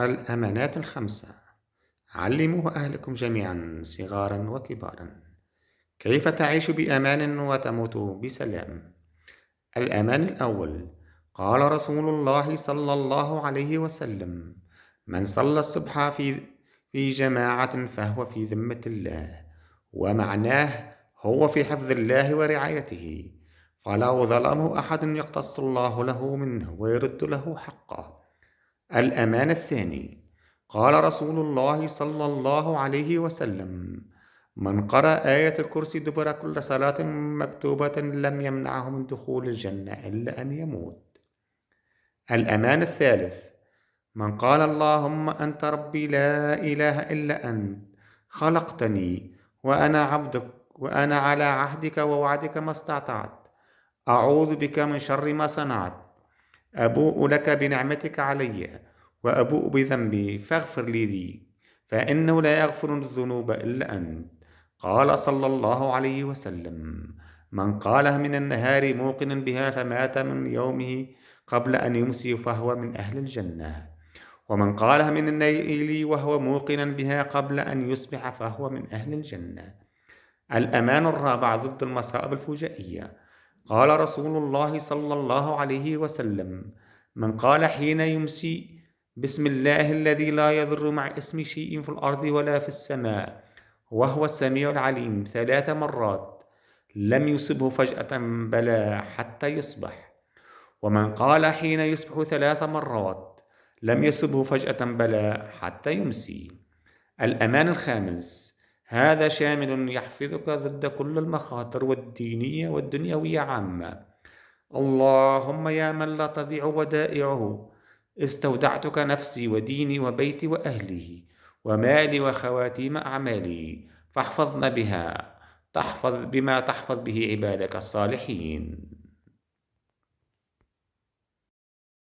الأمانات الخمسة. علموها أهلكم جميعا صغارا وكبارا كيف تعيش بأمان وتموت بسلام. الأمان الأول، قال رسول الله صلى الله عليه وسلم: من صلى الصبح في جماعة فهو في ذمة الله، ومعناه هو في حفظ الله ورعايته، فلو ظلمه أحد يقتص الله له منه ويرد له حقه. الأمان الثاني، قال رسول الله صلى الله عليه وسلم: من قرأ آية الكرسي دبر كل صلاة مكتوبة لم يمنعه من دخول الجنة إلا أن يموت. الأمان الثالث، من قال: اللهم أنت ربي لا إله إلا أنت، خلقتني وأنا عبدك، وأنا على عهدك ووعدك ما استطعت، أعوذ بك من شر ما صنعت، أبوء لك بنعمتك علي وأبوء بذنبي فاغفر لي ذي، فإنه لا يغفر الذنوب إلا أنت. قال صلى الله عليه وسلم: من قالها من النهار موقنا بها فمات من يومه قبل أن يمسي فهو من أهل الجنة، ومن قالها من الليل وهو موقنا بها قبل أن يصبح فهو من أهل الجنة. الأمان الرابع ضد المصائب الفجائية، قال رسول الله صلى الله عليه وسلم: من قال حين يمسي: بسم الله الذي لا يضر مع اسم شيء في الأرض ولا في السماء وهو السميع العليم 3 مرات، لم يصبه فجأة بلى حتى يصبح. ومن قال حين يصبح 3 مرات، لم يصبه فجأة بلى حتى يمسي. الأمان الخامس، هذا شامل يحفظك ضد كل المخاطر والدينية والدنيوية عامة. اللهم يا من لا تضيع ودائعه، استودعتك نفسي وديني وبيتي وأهلي ومالي وخواتيم أعمالي، فاحفظنا بها، بما تحفظ به عبادك الصالحين.